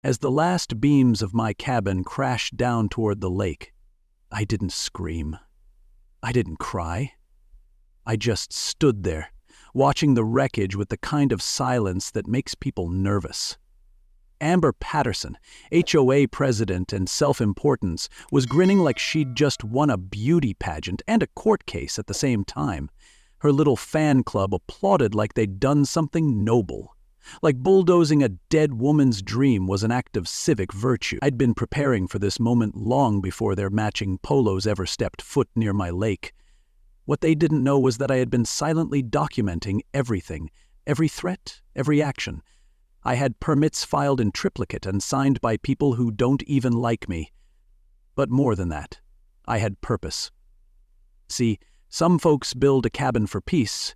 As the last beams of my cabin crashed down toward the lake, I didn't scream. I didn't cry. I just stood there, watching the wreckage with the kind of silence that makes people nervous. Amber Patterson, HOA president and self-importance, was grinning like she'd just won a beauty pageant and a court case at the same time. Her little fan club applauded like they'd done something noble. Like bulldozing a dead woman's dream was an act of civic virtue. I'd been preparing for this moment long before their matching polos ever stepped foot near my lake. What they didn't know was that I had been silently documenting everything, every threat, every action. I had permits filed in triplicate and signed by people who don't even like me. But more than that, I had purpose. See, some folks build a cabin for peace.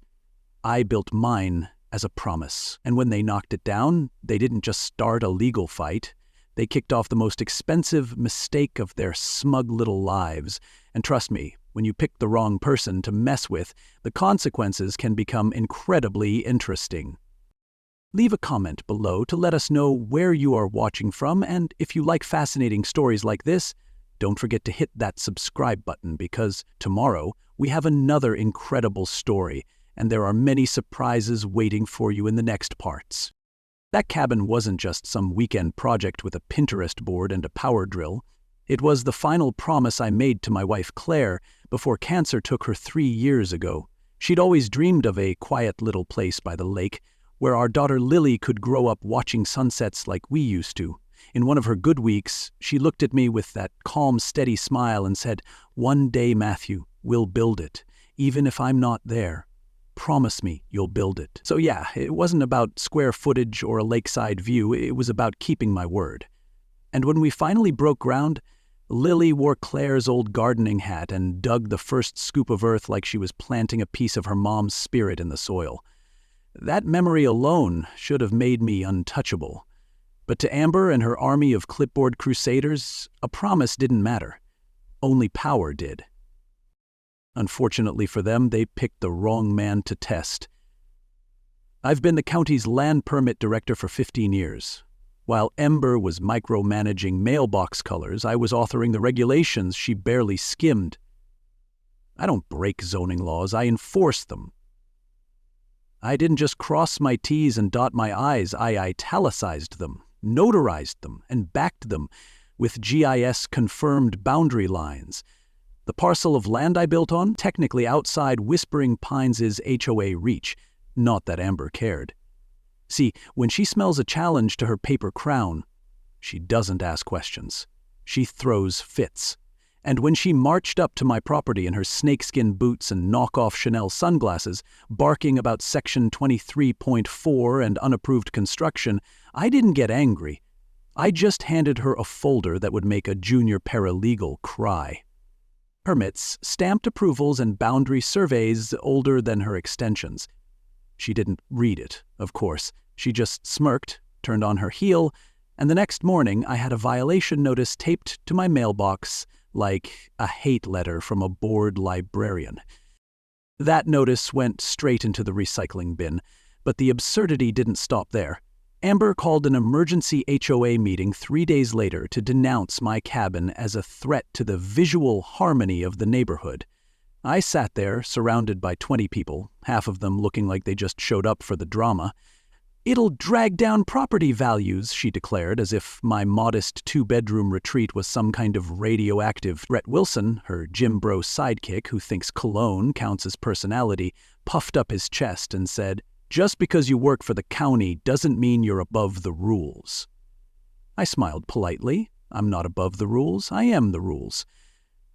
I built mine as a promise. And when they knocked it down, they didn't just start a legal fight. They kicked off the most expensive mistake of their smug little lives. And trust me, when you pick the wrong person to mess with, the consequences can become incredibly interesting. Leave a comment below to let us know where you are watching from, and if you like fascinating stories like this, don't forget to hit that subscribe button because tomorrow we have another incredible story, and there are many surprises waiting for you in the next parts. That cabin wasn't just some weekend project with a Pinterest board and a power drill. It was the final promise I made to my wife Claire before cancer took her 3 years ago. She'd always dreamed of a quiet little place by the lake where our daughter Lily could grow up watching sunsets like we used to. In one of her good weeks, she looked at me with that calm, steady smile and said, "One day, Matthew, we'll build it, even if I'm not there. Promise me you'll build it." So yeah, it wasn't about square footage or a lakeside view, it was about keeping my word. And when we finally broke ground, Lily wore Claire's old gardening hat and dug the first scoop of earth like she was planting a piece of her mom's spirit in the soil. That memory alone should have made me untouchable. But to Amber and her army of clipboard crusaders, a promise didn't matter. Only power did. Unfortunately for them, they picked the wrong man to test. I've been the county's land permit director for 15 years. While Amber was micromanaging mailbox colors, I was authoring the regulations she barely skimmed. I don't break zoning laws, I enforce them. I didn't just cross my T's and dot my I's, I italicized them, notarized them, and backed them with GIS-confirmed boundary lines. The parcel of land I built on, technically outside Whispering Pines' HOA reach, not that Amber cared. See, when she smells a challenge to her paper crown, she doesn't ask questions. She throws fits. And when she marched up to my property in her snakeskin boots and knockoff Chanel sunglasses, barking about Section 23.4 and unapproved construction, I didn't get angry. I just handed her a folder that would make a junior paralegal cry. Permits, stamped approvals, and boundary surveys older than her extensions. She didn't read it, of course. She just smirked, turned on her heel, and the next morning I had a violation notice taped to my mailbox like a hate letter from a bored librarian. That notice went straight into the recycling bin, but the absurdity didn't stop there. Amber called an emergency HOA meeting 3 days later to denounce my cabin as a threat to the visual harmony of the neighborhood. I sat there, surrounded by 20 people, half of them looking like they just showed up for the drama. "It'll drag down property values," she declared, as if my modest 2-bedroom retreat was some kind of radioactive. Brett Wilson, her gym bro sidekick who thinks cologne counts as personality, puffed up his chest and said, "Just because you work for the county doesn't mean you're above the rules." I smiled politely. I'm not above the rules, I am the rules.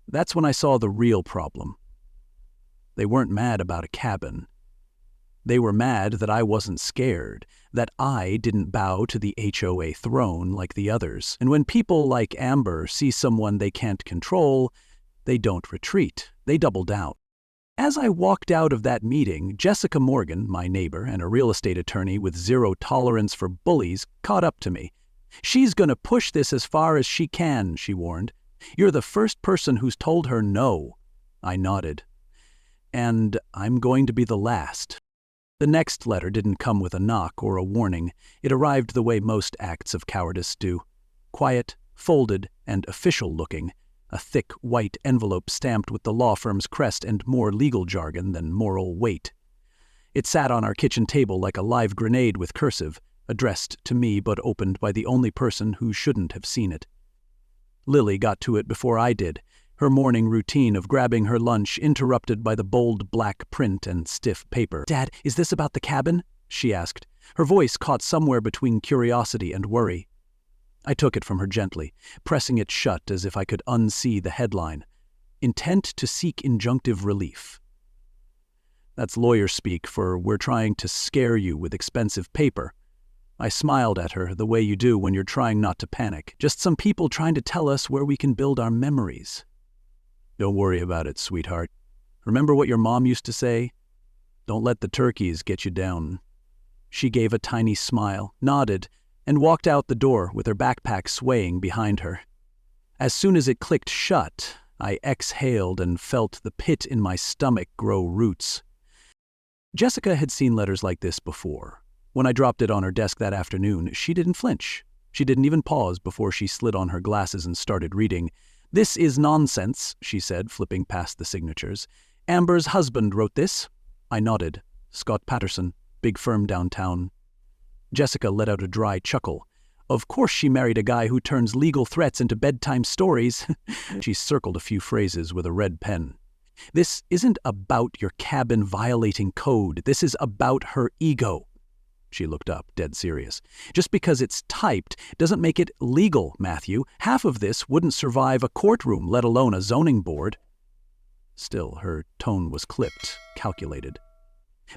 That's when I saw the real problem. They weren't mad about a cabin. They were mad that I wasn't scared, that I didn't bow to the HOA throne like the others. And when people like Amber see someone they can't control, they don't retreat, they double down. As I walked out of that meeting, Jessica Morgan, my neighbor and a real estate attorney with zero tolerance for bullies, caught up to me. "She's gonna push this as far as she can," she warned. "You're the first person who's told her no." I nodded. "And I'm going to be the last." The next letter didn't come with a knock or a warning. It arrived the way most acts of cowardice do. Quiet, folded, and official-looking. A thick, white envelope stamped with the law firm's crest and more legal jargon than moral weight. It sat on our kitchen table like a live grenade with cursive, addressed to me but opened by the only person who shouldn't have seen it. Lily got to it before I did, her morning routine of grabbing her lunch interrupted by the bold black print and stiff paper. "Dad, is this about the cabin?" she asked, her voice caught somewhere between curiosity and worry. I took it from her gently, pressing it shut as if I could unsee the headline. Intent to seek injunctive relief. That's lawyer speak for "we're trying to scare you with expensive paper." I smiled at her the way you do when you're trying not to panic. Just some people trying to tell us where we can build our memories. "Don't worry about it, sweetheart. Remember what your mom used to say? Don't let the turkeys get you down." She gave a tiny smile, nodded, and walked out the door with her backpack swaying behind her. As soon as it clicked shut, I exhaled and felt the pit in my stomach grow roots. Jessica had seen letters like this before. When I dropped it on her desk that afternoon, she didn't flinch. She didn't even pause before she slid on her glasses and started reading. "This is nonsense," she said, flipping past the signatures. "Amber's husband wrote this." I nodded. "Scott Patterson, big firm downtown." Jessica let out a dry chuckle. "Of course she married a guy who turns legal threats into bedtime stories." She circled a few phrases with a red pen. "This isn't about your cabin violating code. This is about her ego." She looked up, dead serious. "Just because it's typed doesn't make it legal, Matthew. Half of this wouldn't survive a courtroom, let alone a zoning board." Still, her tone was clipped, calculated.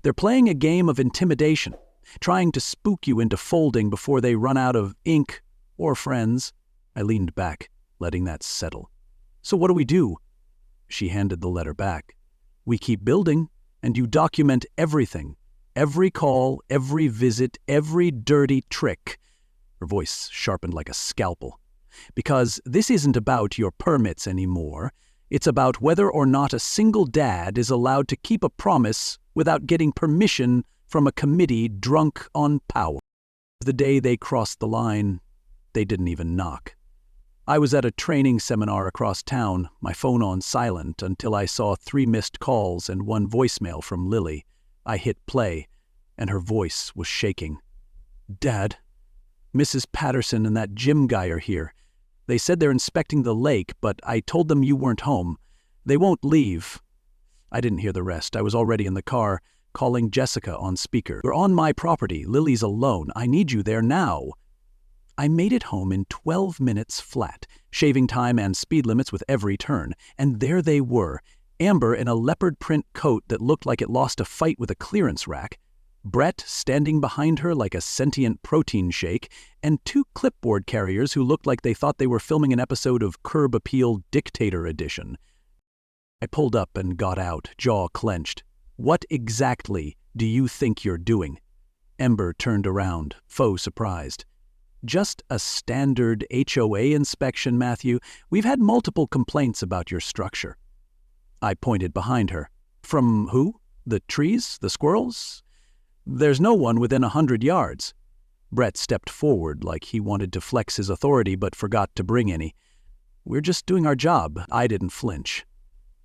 "They're playing a game of intimidation, trying to spook you into folding before they run out of ink or friends." I leaned back, letting that settle. "So what do we do?" She handed the letter back. "We keep building, and you document everything. Every call, every visit, every dirty trick." Her voice sharpened like a scalpel. "Because this isn't about your permits anymore. It's about whether or not a single dad is allowed to keep a promise without getting permission from a committee drunk on power." The day they crossed the line, they didn't even knock. I was at a training seminar across town, my phone on silent, until I saw 3 missed calls and 1 voicemail from Lily. I hit play, and her voice was shaking. "Dad, Mrs. Patterson and that gym guy are here. They said they're inspecting the lake, but I told them you weren't home. They won't leave." I didn't hear the rest. I was already in the car, calling Jessica on speaker. "You're on my property. Lily's alone. I need you there now." I made it home in 12 minutes flat, shaving time and speed limits with every turn, and there they were, Amber in a leopard print coat that looked like it lost a fight with a clearance rack, Brett standing behind her like a sentient protein shake, and 2 clipboard carriers who looked like they thought they were filming an episode of Curb Appeal Dictator Edition. I pulled up and got out, jaw clenched. "What exactly do you think you're doing?" Amber turned around, faux surprised. "Just a standard HOA inspection, Matthew. We've had multiple complaints about your structure." I pointed behind her. "From who? The trees? The squirrels?" "There's no one within 100 yards. Brett stepped forward like he wanted to flex his authority but forgot to bring any. "We're just doing our job." I didn't flinch.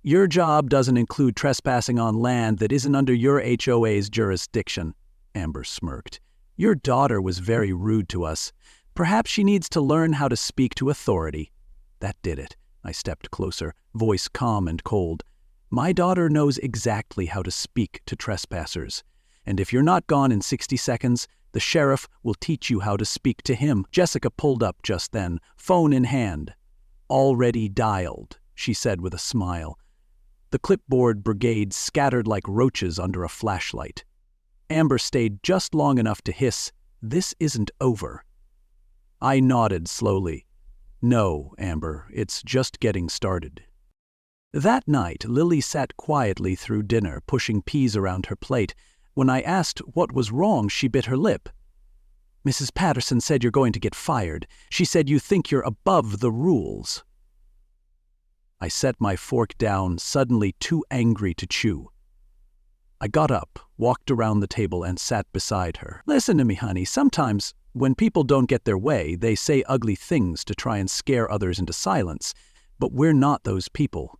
"Your job doesn't include trespassing on land that isn't under your HOA's jurisdiction," Amber smirked. "Your daughter was very rude to us. Perhaps she needs to learn how to speak to authority." That did it. I stepped closer, voice calm and cold. "My daughter knows exactly how to speak to trespassers. And if you're not gone in 60 seconds, the sheriff will teach you how to speak to him." Jessica pulled up just then, phone in hand. "Already dialed," she said with a smile. The clipboard brigade scattered like roaches under a flashlight. Amber stayed just long enough to hiss, "This isn't over." I nodded slowly. "No, Amber, it's just getting started." That night, Lily sat quietly through dinner, pushing peas around her plate. When I asked what was wrong, she bit her lip. "Mrs. Patterson said you're going to get fired. She said you think you're above the rules." I set my fork down, suddenly too angry to chew. I got up, walked around the table and sat beside her. "Listen to me, honey. Sometimes, when people don't get their way, they say ugly things to try and scare others into silence. But we're not those people.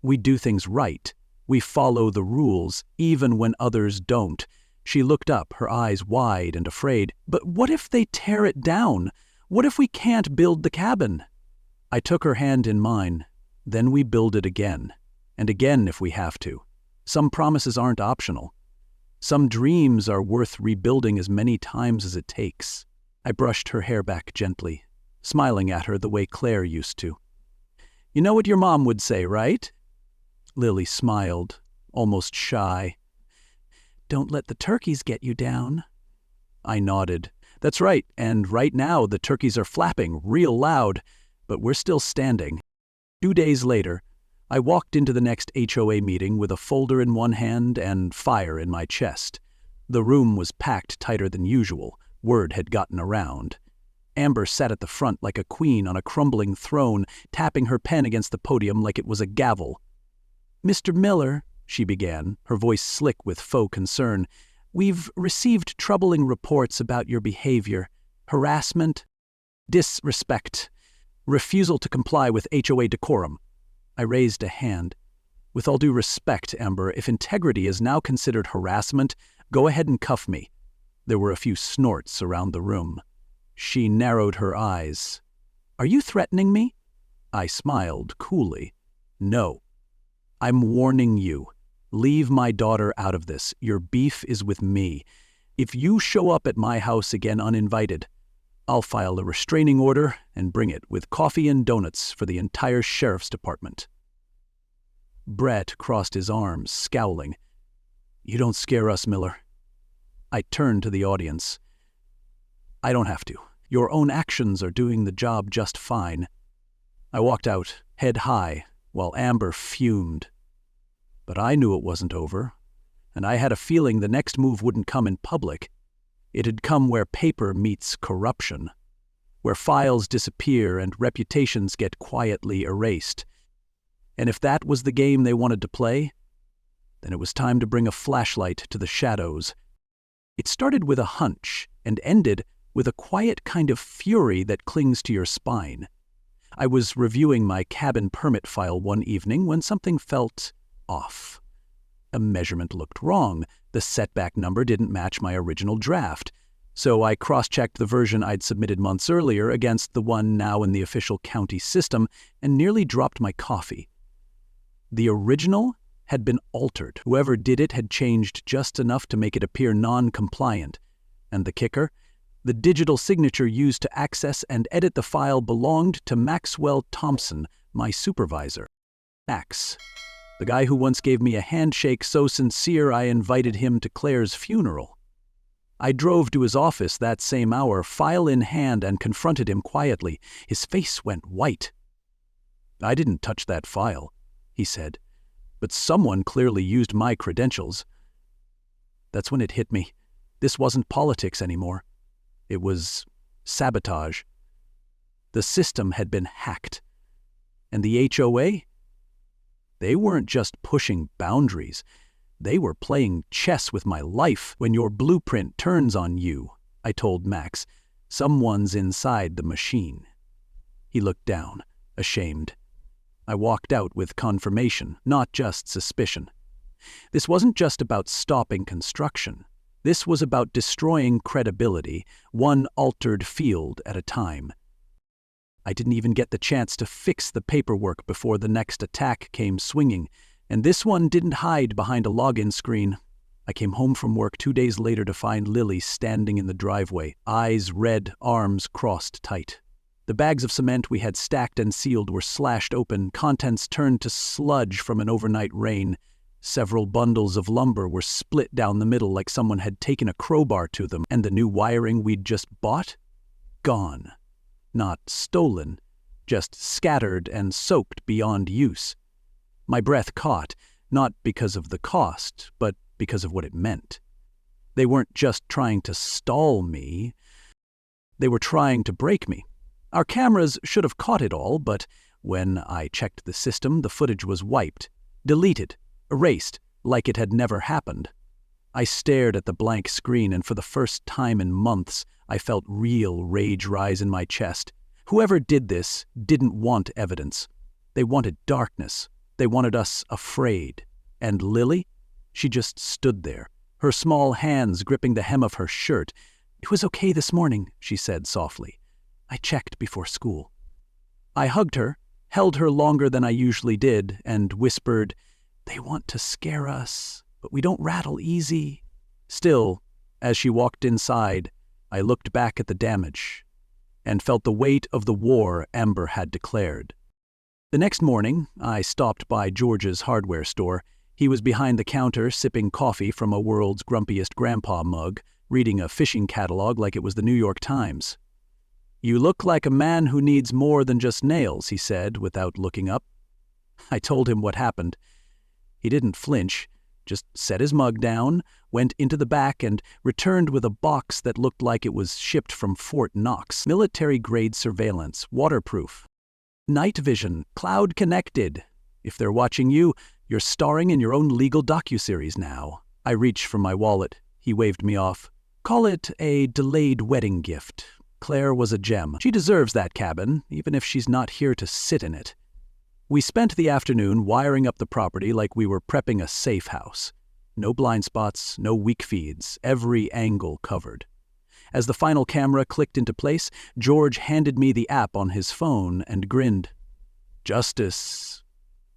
We do things right. We follow the rules, even when others don't." She looked up, her eyes wide and afraid. "But what if they tear it down? What if we can't build the cabin?" I took her hand in mine. "Then we build it again. And again if we have to. Some promises aren't optional. Some dreams are worth rebuilding as many times as it takes." I brushed her hair back gently, smiling at her the way Claire used to. "You know what your mom would say, right?" Lily smiled, almost shy. "Don't let the turkeys get you down." I nodded. "That's right, and right now the turkeys are flapping real loud, but we're still standing." 2 days later, I walked into the next HOA meeting with a folder in one hand and fire in my chest. The room was packed tighter than usual. Word had gotten around. Amber sat at the front like a queen on a crumbling throne, tapping her pen against the podium like it was a gavel. "Mr. Miller," she began, her voice slick with faux concern, "we've received troubling reports about your behavior. Harassment, disrespect, refusal to comply with HOA decorum." I raised a hand. "With all due respect, Amber, if integrity is now considered harassment, go ahead and cuff me." There were a few snorts around the room. She narrowed her eyes. "Are you threatening me?" I smiled coolly. "No. I'm warning you. Leave my daughter out of this. Your beef is with me. If you show up at my house again uninvited, I'll file a restraining order and bring it with coffee and donuts for the entire sheriff's department." Brett crossed his arms, scowling. "You don't scare us, Miller." I turned to the audience. "I don't have to. Your own actions are doing the job just fine." I walked out, head high, while Amber fumed. But I knew it wasn't over, and I had a feeling the next move wouldn't come in public. It had come where paper meets corruption, where files disappear and reputations get quietly erased. And if that was the game they wanted to play, then it was time to bring a flashlight to the shadows. It started with a hunch and ended with a quiet kind of fury that clings to your spine. I was reviewing my cabin permit file one evening when something felt off. A measurement looked wrong. The setback number didn't match my original draft. So I cross-checked the version I'd submitted months earlier against the one now in the official county system and nearly dropped my coffee. The original had been altered. Whoever did it had changed just enough to make it appear non-compliant. And the kicker? The digital signature used to access and edit the file belonged to Maxwell Thompson, my supervisor. Max. The guy who once gave me a handshake so sincere I invited him to Claire's funeral. I drove to his office that same hour, file in hand, and confronted him quietly. His face went white. "I didn't touch that file," he said, "but someone clearly used my credentials." That's when it hit me. This wasn't politics anymore. It was sabotage. The system had been hacked. And the HOA? They weren't just pushing boundaries. They were playing chess with my life. "When your blueprint turns on you," I told Max, "someone's inside the machine." He looked down, ashamed. I walked out with confirmation, not just suspicion. This wasn't just about stopping construction. This was about destroying credibility, one altered field at a time. I didn't even get the chance to fix the paperwork before the next attack came swinging, and this one didn't hide behind a login screen. I came home from work 2 days later to find Lily standing in the driveway, eyes red, arms crossed tight. The bags of cement we had stacked and sealed were slashed open, contents turned to sludge from an overnight rain. Several bundles of lumber were split down the middle like someone had taken a crowbar to them, and the new wiring we'd just bought? Gone. Not stolen, just scattered and soaked beyond use. My breath caught, not because of the cost, but because of what it meant. They weren't just trying to stall me. They were trying to break me. Our cameras should have caught it all, but when I checked the system, the footage was wiped, deleted, erased, like it had never happened. I stared at the blank screen, and for the first time in months, I felt real rage rise in my chest. Whoever did this didn't want evidence. They wanted darkness. They wanted us afraid. And Lily? She just stood there, her small hands gripping the hem of her shirt. "It was okay this morning," she said softly. "I checked before school." I hugged her, held her longer than I usually did, and whispered, "They want to scare us, but we don't rattle easy." Still, as she walked inside, I looked back at the damage and felt the weight of the war Amber had declared. The next morning, I stopped by George's hardware store. He was behind the counter sipping coffee from a world's grumpiest grandpa mug, reading a fishing catalog like it was the New York Times. "You look like a man who needs more than just nails," he said without looking up. I told him what happened. He didn't flinch, just set his mug down, went into the back, and returned with a box that looked like it was shipped from Fort Knox. Military-grade surveillance, waterproof. Night vision, cloud connected. If they're watching you, you're starring in your own legal docuseries now. I reached for my wallet. He waved me off. "Call it a delayed wedding gift. Claire was a gem. She deserves that cabin, even if she's not here to sit in it." We spent the afternoon wiring up the property like we were prepping a safe house. No blind spots, no weak feeds, every angle covered. As the final camera clicked into place, George handed me the app on his phone and grinned. "Justice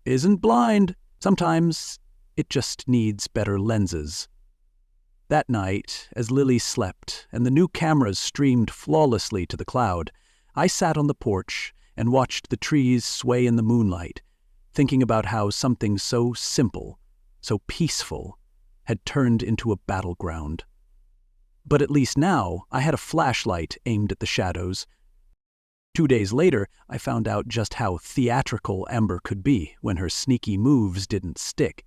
isn't blind. Sometimes it just needs better lenses." That night, as Lily slept and the new cameras streamed flawlessly to the cloud, I sat on the porch and watched the trees sway in the moonlight, thinking about how something so simple, so peaceful, had turned into a battleground. But at least now I had a flashlight aimed at the shadows. 2 days later, I found out just how theatrical Amber could be when her sneaky moves didn't stick.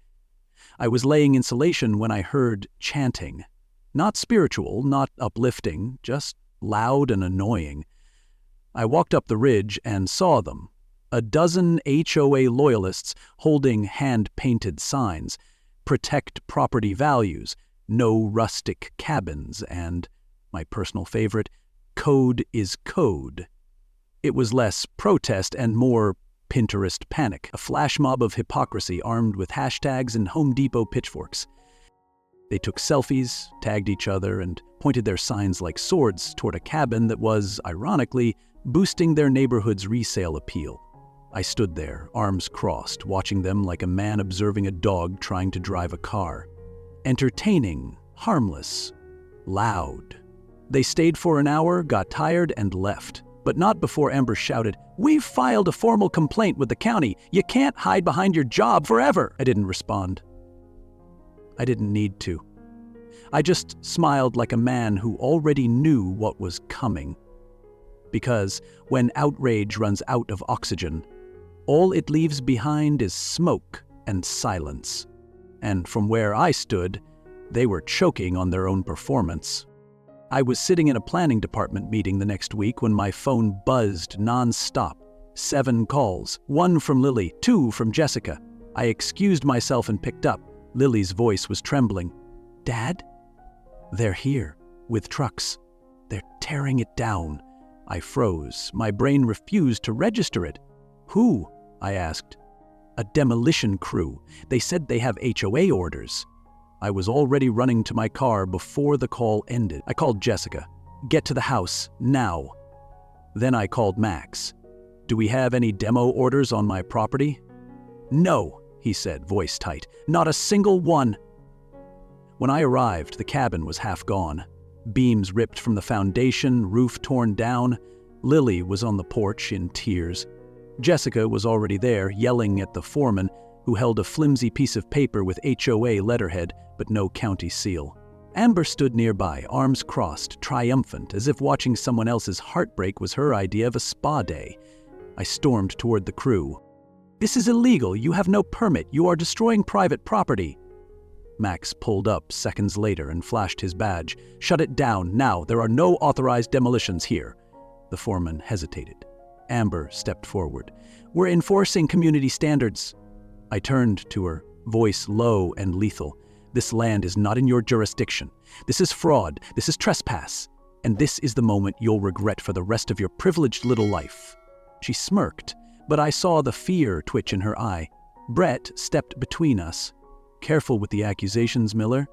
I was laying insulation when I heard chanting. Not spiritual, not uplifting, just loud and annoying. I walked up the ridge and saw them. A dozen HOA loyalists holding hand-painted signs. "Protect property values," "No rustic cabins," and, my personal favorite, "Code is code." It was less protest and more Pinterest panic, a flash mob of hypocrisy armed with hashtags and Home Depot pitchforks. They took selfies, tagged each other, and pointed their signs like swords toward a cabin that was, ironically, boosting their neighborhood's resale appeal. I stood there, arms crossed, watching them like a man observing a dog trying to drive a car. Entertaining, harmless, loud. They stayed for an hour, got tired, and left. But not before Amber shouted, "We've filed a formal complaint with the county. You can't hide behind your job forever." I didn't respond. I didn't need to. I just smiled like a man who already knew what was coming. Because when outrage runs out of oxygen, all it leaves behind is smoke and silence. And from where I stood, they were choking on their own performance. I was sitting in a planning department meeting the next week when my phone buzzed non-stop. 7 calls, 1 from Lily, 2 from Jessica. I excused myself and picked up. Lily's voice was trembling. "Dad?" "They're here, with trucks. They're tearing it down." I froze. My brain refused to register it. "Who?" I asked. "A demolition crew. They said they have HOA orders." I was already running to my car before the call ended. I called Jessica. "Get to the house, now." Then I called Max. "Do we have any demo orders on my property?" "No," he said, voice tight. "Not a single one." When I arrived, the cabin was half gone. Beams ripped from the foundation, roof torn down. Lily was on the porch in tears. Jessica was already there, yelling at the foreman, who held a flimsy piece of paper with HOA letterhead, but no county seal. Amber stood nearby, arms crossed, triumphant, as if watching someone else's heartbreak was her idea of a spa day. I stormed toward the crew. "This is illegal. You have no permit. You are destroying private property." Max pulled up seconds later and flashed his badge. "Shut it down, now. There are no authorized demolitions here." The foreman hesitated. Amber stepped forward. "We're enforcing community standards." I turned to her, voice low and lethal. This land is not in your jurisdiction. This is fraud. This is trespass. And this is the moment you'll regret for the rest of your privileged little life." She smirked, but I saw the fear twitch in her eye. Brett stepped between us. "Careful with the accusations, Miller."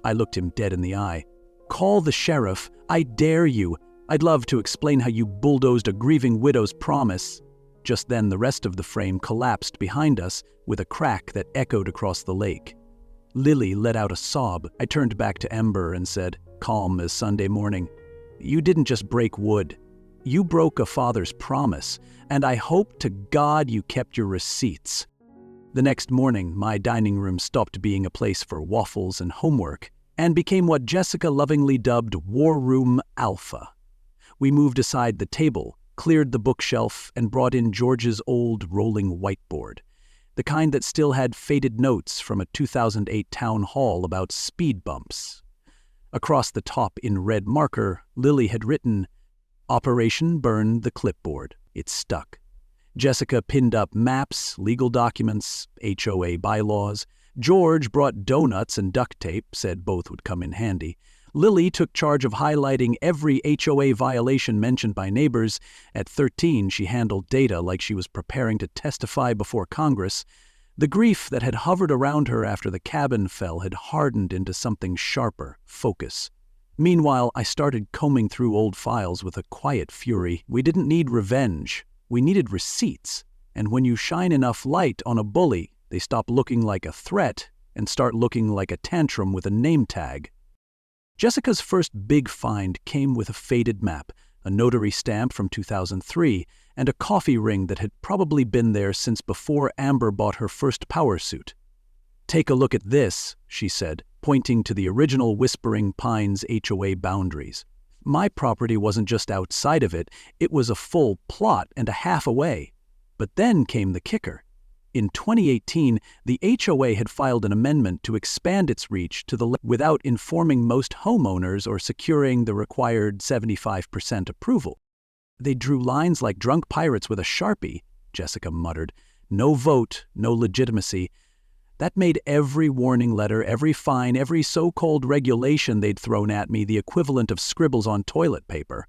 I looked him dead in the eye. "Call the sheriff. I dare you. I'd love to explain how you bulldozed a grieving widow's promise." Just then, the rest of the frame collapsed behind us with a crack that echoed across the lake. Lily let out a sob. I turned back to Ember and said, calm as Sunday morning, "You didn't just break wood. You broke a father's promise, and I hope to God you kept your receipts." The next morning, my dining room stopped being a place for waffles and homework and became what Jessica lovingly dubbed War Room Alpha. We moved aside the table, cleared the bookshelf, and brought in George's old rolling whiteboard, the kind that still had faded notes from a 2008 town hall about speed bumps. Across the top in red marker, Lily had written, "Operation Burn the Clipboard." It stuck. Jessica pinned up maps, legal documents, HOA bylaws. George brought donuts and duct tape, said both would come in handy. Lily took charge of highlighting every HOA violation mentioned by neighbors. At 13, she handled data like she was preparing to testify before Congress. The grief that had hovered around her after the cabin fell had hardened into something sharper, focus. Meanwhile, I started combing through old files with a quiet fury. We didn't need revenge. We needed receipts. And when you shine enough light on a bully, they stop looking like a threat and start looking like a tantrum with a name tag. Jessica's first big find came with a faded map, a notary stamp from 2003, and a coffee ring that had probably been there since before Amber bought her first power suit. "Take a look at this," she said, pointing to the original Whispering Pines HOA boundaries. My property wasn't just outside of it, it was a full plot and a half away. But then came the kicker. In 2018, the HOA had filed an amendment to expand its reach to the without informing most homeowners or securing the required 75% approval. "They drew lines like drunk pirates with a Sharpie," Jessica muttered. "No vote, no legitimacy. That made every warning letter, every fine, every so-called regulation they'd thrown at me the equivalent of scribbles on toilet paper."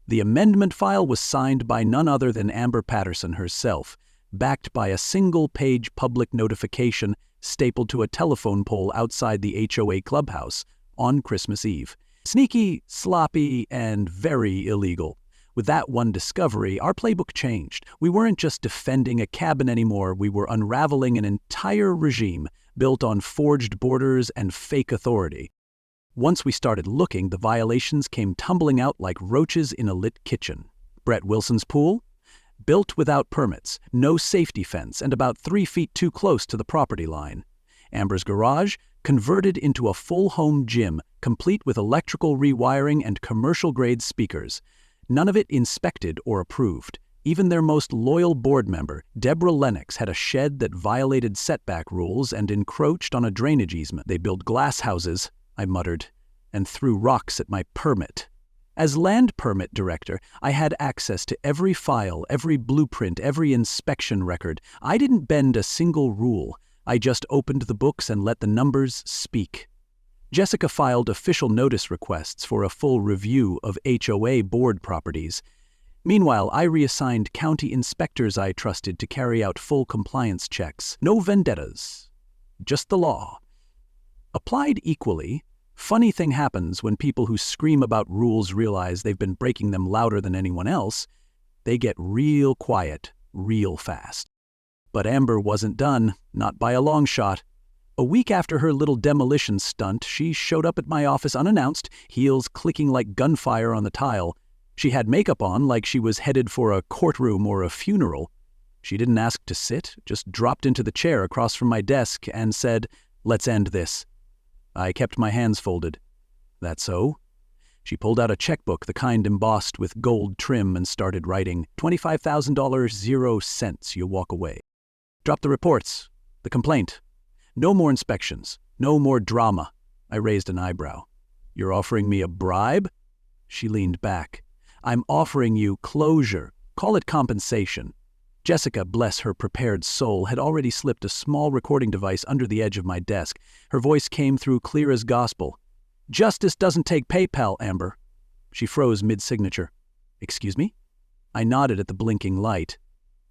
The amendment file was signed by none other than Amber Patterson herself, backed by a single-page public notification stapled to a telephone pole outside the HOA clubhouse on Christmas Eve. Sneaky, sloppy, and very illegal. With that one discovery, our playbook changed. We weren't just defending a cabin anymore, we were unraveling an entire regime built on forged borders and fake authority. Once we started looking, the violations came tumbling out like roaches in a lit kitchen. Brett Wilson's pool? Built without permits, no safety fence, and about 3 feet too close to the property line. Amber's garage, converted into a full home gym, complete with electrical rewiring and commercial-grade speakers. None of it inspected or approved. Even their most loyal board member, Deborah Lennox, had a shed that violated setback rules and encroached on a drainage easement. "They build glass houses," I muttered, and threw rocks at my permit. As land permit director, I had access to every file, every blueprint, every inspection record. I didn't bend a single rule. I just opened the books and let the numbers speak. Jessica filed official notice requests for a full review of HOA board properties. Meanwhile, I reassigned county inspectors I trusted to carry out full compliance checks. No vendettas, just the law. Applied equally, funny thing happens when people who scream about rules realize they've been breaking them louder than anyone else. They get real quiet, real fast. But Amber wasn't done, not by a long shot. A week after her little demolition stunt, she showed up at my office unannounced, heels clicking like gunfire on the tile. She had makeup on like she was headed for a courtroom or a funeral. She didn't ask to sit, just dropped into the chair across from my desk and said, "Let's end this." I kept my hands folded. "That so?" She pulled out a checkbook, the kind embossed with gold trim, and started writing, $25,000, 0 cents, you walk away. "Drop the reports. The complaint. No more inspections. No more drama." I raised an eyebrow. "You're offering me a bribe?" She leaned back. "I'm offering you closure. Call it compensation. Jessica, bless her prepared soul, had already slipped a small recording device under the edge of my desk. Her voice came through clear as gospel. "Justice doesn't take PayPal, Amber." She froze mid-signature. "Excuse me?" I nodded at the blinking light.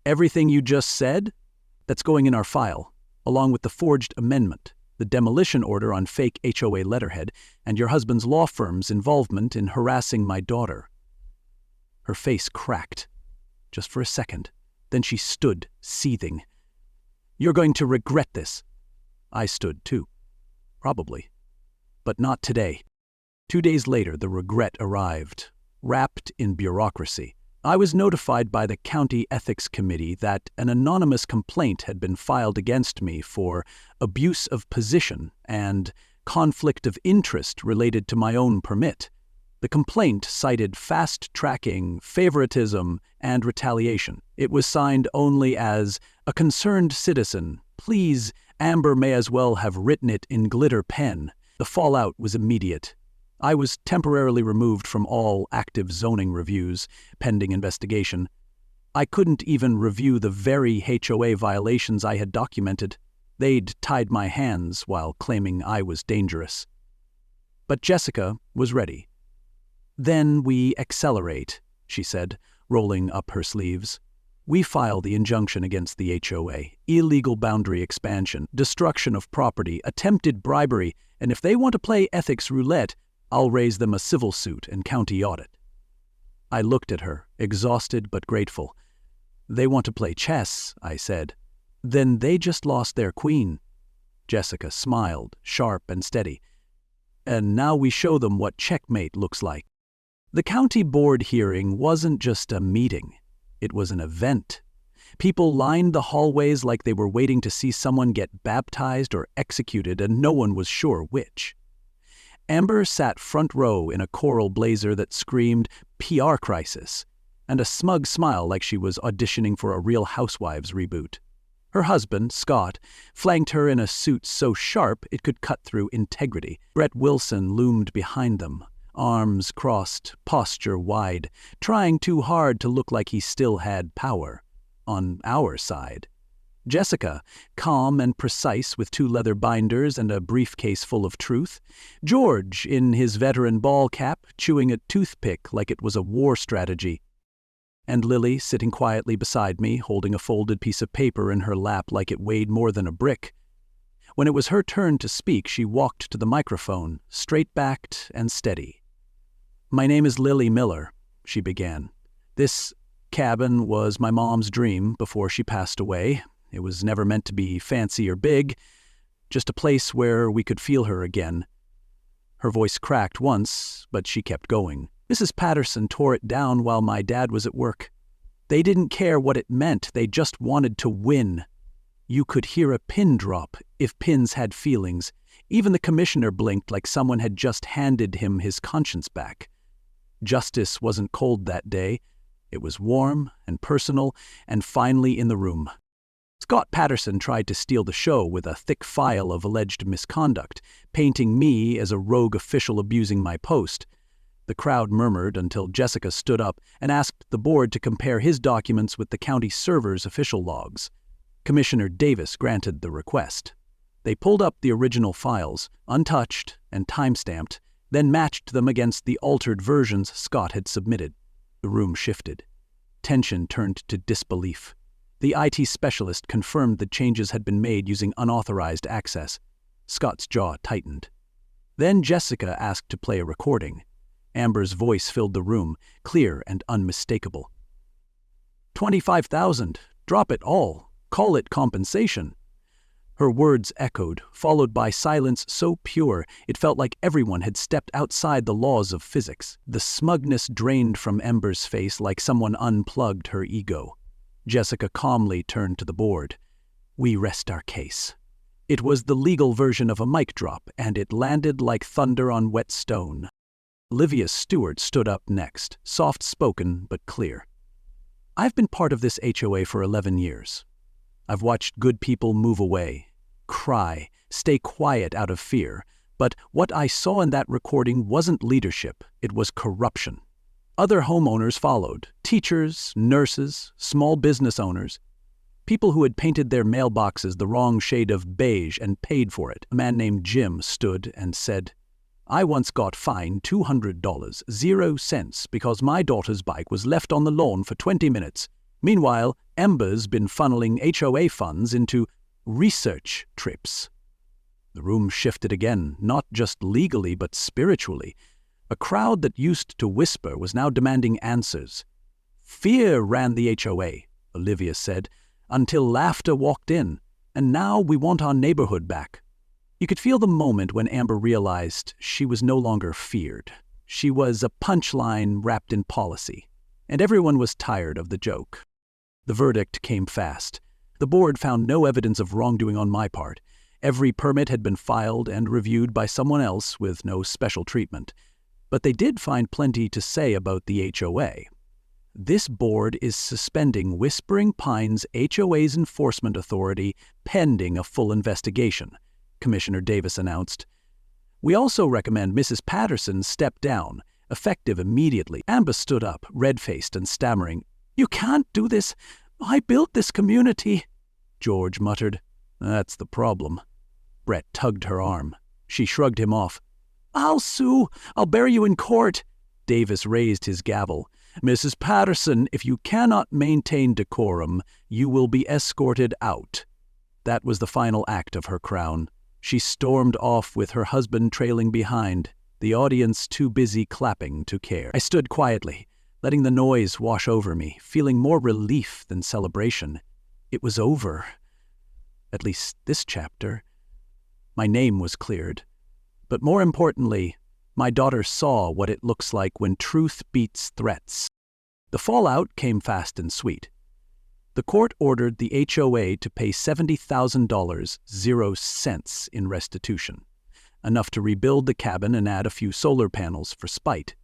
"Everything you just said? That's going in our file, along with the forged amendment, the demolition order on fake HOA letterhead, and your husband's law firm's involvement in harassing my daughter." Her face cracked, just for a second. Then she stood, seething. "You're going to regret this." I stood, too. Probably. But not today. 2 days later, the regret arrived, wrapped in bureaucracy. I was notified by the County Ethics Committee that an anonymous complaint had been filed against me for abuse of position and conflict of interest related to my own permit. The complaint cited fast-tracking, favoritism, and retaliation. It was signed only as "a concerned citizen. Please, Amber may as well have written it in glitter pen." The fallout was immediate. I was temporarily removed from all active zoning reviews, pending investigation. I couldn't even review the very HOA violations I had documented. They'd tied my hands while claiming I was dangerous. But Jessica was ready. "Then we accelerate," she said, rolling up her sleeves. "We file the injunction against the HOA, illegal boundary expansion, destruction of property, attempted bribery, and if they want to play ethics roulette, I'll raise them a civil suit and county audit." I looked at her, exhausted but grateful. "They want to play chess," I said. "Then they just lost their queen." Jessica smiled, sharp and steady. "And now we show them what checkmate looks like." The county board hearing wasn't just a meeting. It was an event. People lined the hallways like they were waiting to see someone get baptized or executed, and no one was sure which. Amber sat front row in a coral blazer that screamed PR crisis, and a smug smile like she was auditioning for a Real Housewives reboot. Her husband, Scott, flanked her in a suit so sharp it could cut through integrity. Brett Wilson loomed behind them, arms crossed, posture wide, trying too hard to look like he still had power. On our side. Jessica, calm and precise with 2 leather binders and a briefcase full of truth. George, in his veteran ball cap, chewing a toothpick like it was a war strategy. And Lily, sitting quietly beside me, holding a folded piece of paper in her lap like it weighed more than a brick. When it was her turn to speak, she walked to the microphone, straight-backed and steady. "My name is Lily Miller," she began. "This cabin was my mom's dream before she passed away. It was never meant to be fancy or big, just a place where we could feel her again." Her voice cracked once, but she kept going. "Mrs. Patterson tore it down while my dad was at work. They didn't care what it meant, they just wanted to win. You could hear a pin drop if pins had feelings. Even the commissioner blinked like someone had just handed him his conscience back. Justice wasn't cold that day. It was warm and personal and finally in the room. Scott Patterson tried to steal the show with a thick file of alleged misconduct, painting me as a rogue official abusing my post. The crowd murmured until Jessica stood up and asked the board to compare his documents with the county server's official logs. Commissioner Davis granted the request. They pulled up the original files, untouched and time-stamped, then matched them against the altered versions Scott had submitted. The room shifted. Tension turned to disbelief. The IT specialist confirmed the changes had been made using unauthorized access. Scott's jaw tightened. Then Jessica asked to play a recording. Amber's voice filled the room, clear and unmistakable. 25,000. Drop it all. Call it compensation." Her words echoed, followed by silence so pure it felt like everyone had stepped outside the laws of physics. The smugness drained from Amber's face like someone unplugged her ego. Jessica calmly turned to the board. "We rest our case." It was the legal version of a mic drop, and it landed like thunder on wet stone. Olivia Stewart stood up next, soft-spoken but clear. "I've been part of this HOA for 11 years. I've watched good people move away, cry, stay quiet out of fear, but what I saw in that recording wasn't leadership, it was corruption. Other homeowners followed: teachers, nurses, small business owners, people who had painted their mailboxes the wrong shade of beige and paid for it. A man named Jim stood and said, "I once got fined $200, 0 cents, because my daughter's bike was left on the lawn for 20 minutes. Meanwhile, Ember's been funneling HOA funds into research trips." The room shifted again, not just legally but spiritually. A crowd that used to whisper was now demanding answers. "Fear ran the HOA," Olivia said, "until laughter walked in, and now we want our neighborhood back." You could feel the moment when Amber realized she was no longer feared. She was a punchline wrapped in policy, and everyone was tired of the joke. The verdict came fast. The board found no evidence of wrongdoing on my part. Every permit had been filed and reviewed by someone else with no special treatment. But they did find plenty to say about the HOA. "This board is suspending Whispering Pines HOA's enforcement authority pending a full investigation," Commissioner Davis announced. "We also recommend Mrs. Patterson step down, effective immediately." Amber stood up, red-faced and stammering. "You can't do this. I built this community." George muttered, "That's the problem." Brett tugged her arm. She shrugged him off. "I'll sue. I'll bear you in court." Davis raised his gavel. "Mrs. Patterson, if you cannot maintain decorum, you will be escorted out." That was the final act of her crown. She stormed off with her husband trailing behind, the audience too busy clapping to care. I stood quietly, letting the noise wash over me, feeling more relief than celebration. It was over. At least this chapter. My name was cleared. But more importantly, my daughter saw what it looks like when truth beats threats. The fallout came fast and sweet. The court ordered the HOA to pay $70,000, 0 cents in restitution, enough to rebuild the cabin and add a few solar panels for spite.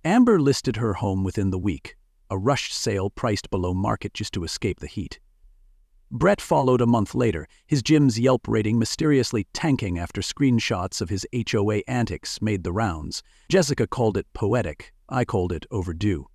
Amber listed her home within the week, a rush sale priced below market just to escape the heat. Brett followed a month later, his gym's Yelp rating mysteriously tanking after screenshots of his HOA antics made the rounds. Jessica called it poetic. I called it overdue.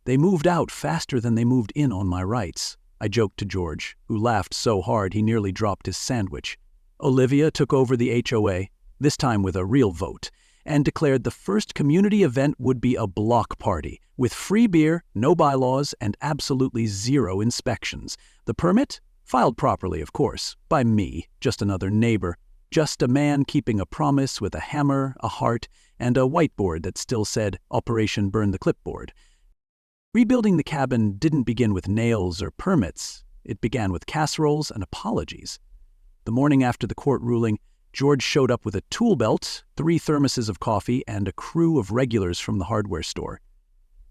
They moved out faster than they moved in on my rights, I joked to George, who laughed so hard he nearly dropped his sandwich. Olivia took over the HOA, this time with a real vote, and declared the first community event would be a block party, with free beer, no bylaws, and absolutely 0 inspections. The permit? Filed properly, of course, by me, just another neighbor, just a man keeping a promise with a hammer, a heart, and a whiteboard that still said, "Operation Burn the Clipboard." Rebuilding the cabin didn't begin with nails or permits. It began with casseroles and apologies. The morning after the court ruling, George showed up with a tool belt, 3 thermoses of coffee, and a crew of regulars from the hardware store.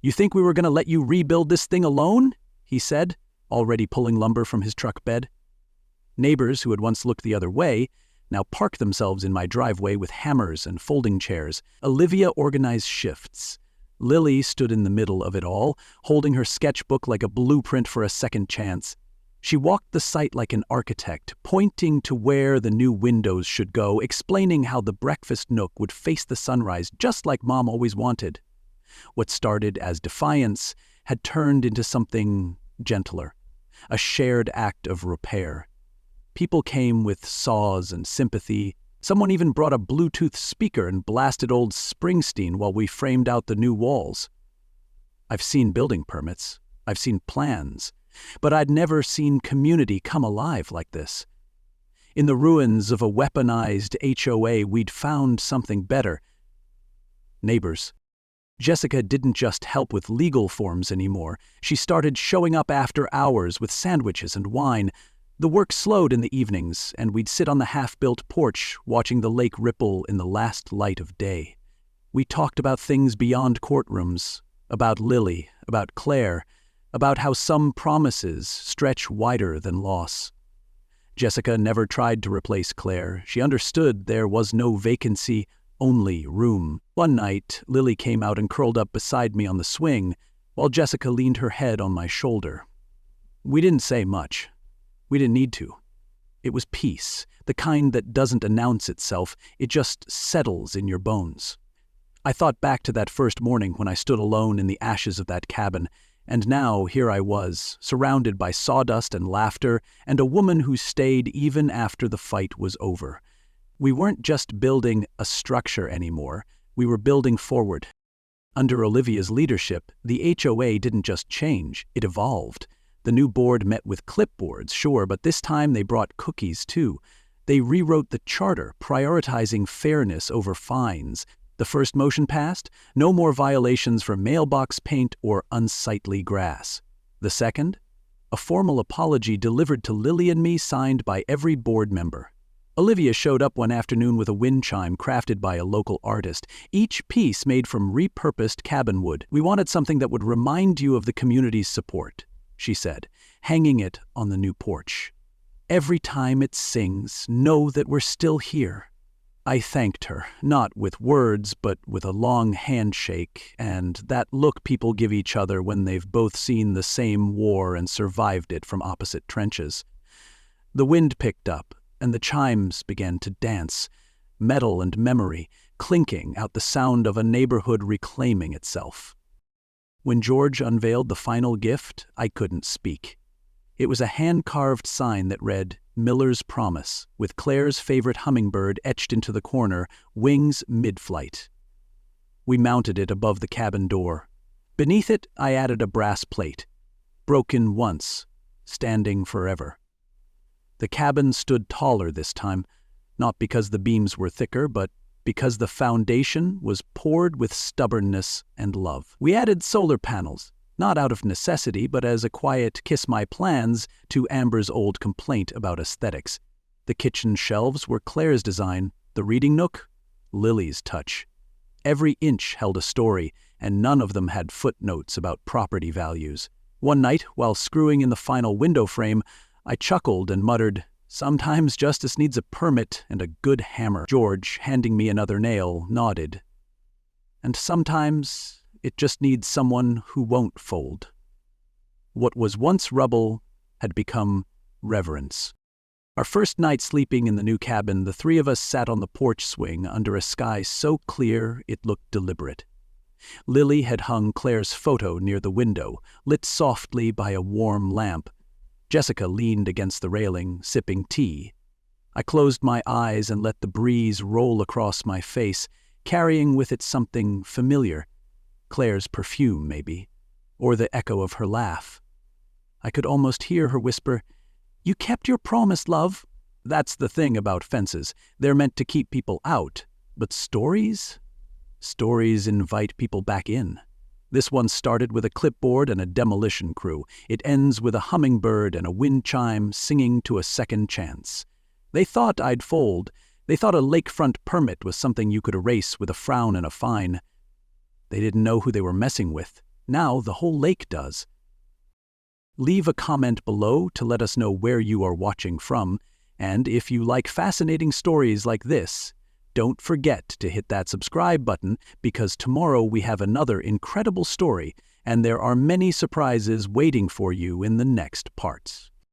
"You think we were going to let you rebuild this thing alone?" he said, already pulling lumber from his truck bed. Neighbors who had once looked the other way now parked themselves in my driveway with hammers and folding chairs. Olivia organized shifts. Lily stood in the middle of it all, holding her sketchbook like a blueprint for a second chance. She walked the site like an architect, pointing to where the new windows should go, explaining how the breakfast nook would face the sunrise just like Mom always wanted. What started as defiance had turned into something gentler, a shared act of repair. People came with saws and sympathy. Someone even brought a Bluetooth speaker and blasted old Springsteen while we framed out the new walls. I've seen building permits. I've seen plans. But I'd never seen community come alive like this. In the ruins of a weaponized HOA, we'd found something better. Neighbors. Jessica didn't just help with legal forms anymore. She started showing up after hours with sandwiches and wine. The work slowed in the evenings, and we'd sit on the half-built porch watching the lake ripple in the last light of day. We talked about things beyond courtrooms, about Lily, about Claire, about how some promises stretch wider than loss. Jessica never tried to replace Claire. She understood there was no vacancy, only room. One night, Lily came out and curled up beside me on the swing, while Jessica leaned her head on my shoulder. We didn't say much. We didn't need to. It was peace, the kind that doesn't announce itself, it just settles in your bones. I thought back to that first morning when I stood alone in the ashes of that cabin, and now here I was, surrounded by sawdust and laughter, and a woman who stayed even after the fight was over. We weren't just building a structure anymore, we were building forward. Under Olivia's leadership, the HOA didn't just change, it evolved. The new board met with clipboards, sure, but this time they brought cookies too. They rewrote the charter, prioritizing fairness over fines. The first motion passed, no more violations for mailbox paint or unsightly grass. The second, a formal apology delivered to Lily and me signed by every board member. Olivia showed up one afternoon with a wind chime crafted by a local artist, each piece made from repurposed cabin wood. "We wanted something that would remind you of the community's support," she said, hanging it on the new porch. "Every time it sings, know that we're still here." I thanked her, not with words, but with a long handshake and that look people give each other when they've both seen the same war and survived it from opposite trenches. The wind picked up, and the chimes began to dance, metal and memory, clinking out the sound of a neighborhood reclaiming itself. When George unveiled the final gift, I couldn't speak. It was a hand-carved sign that read, "Miller's Promise," with Claire's favorite hummingbird etched into the corner, wings mid-flight. We mounted it above the cabin door. Beneath it, I added a brass plate. "Broken once, standing forever." The cabin stood taller this time, not because the beams were thicker, but because the foundation was poured with stubbornness and love. We added solar panels, not out of necessity, but as a quiet kiss my plans to Amber's old complaint about aesthetics. The kitchen shelves were Claire's design, the reading nook, Lily's touch. Every inch held a story, and none of them had footnotes about property values. One night, while screwing in the final window frame, I chuckled and muttered, "Sometimes justice needs a permit and a good hammer." George, handing me another nail, nodded. "And sometimes it just needs someone who won't fold." What was once rubble had become reverence. Our first night sleeping in the new cabin, the three of us sat on the porch swing under a sky so clear it looked deliberate. Lily had hung Claire's photo near the window, lit softly by a warm lamp. Jessica leaned against the railing, sipping tea. I closed my eyes and let the breeze roll across my face, carrying with it something familiar. Claire's perfume, maybe, or the echo of her laugh. I could almost hear her whisper, "You kept your promise, love." That's the thing about fences. They're meant to keep people out. But stories? Stories invite people back in. This one started with a clipboard and a demolition crew. It ends with a hummingbird and a wind chime singing to a second chance. They thought I'd fold. They thought a lakefront permit was something you could erase with a frown and a fine. They didn't know who they were messing with. Now the whole lake does. Leave a comment below to let us know where you are watching from, and if you like fascinating stories like this, don't forget to hit that subscribe button because tomorrow we have another incredible story and there are many surprises waiting for you in the next parts.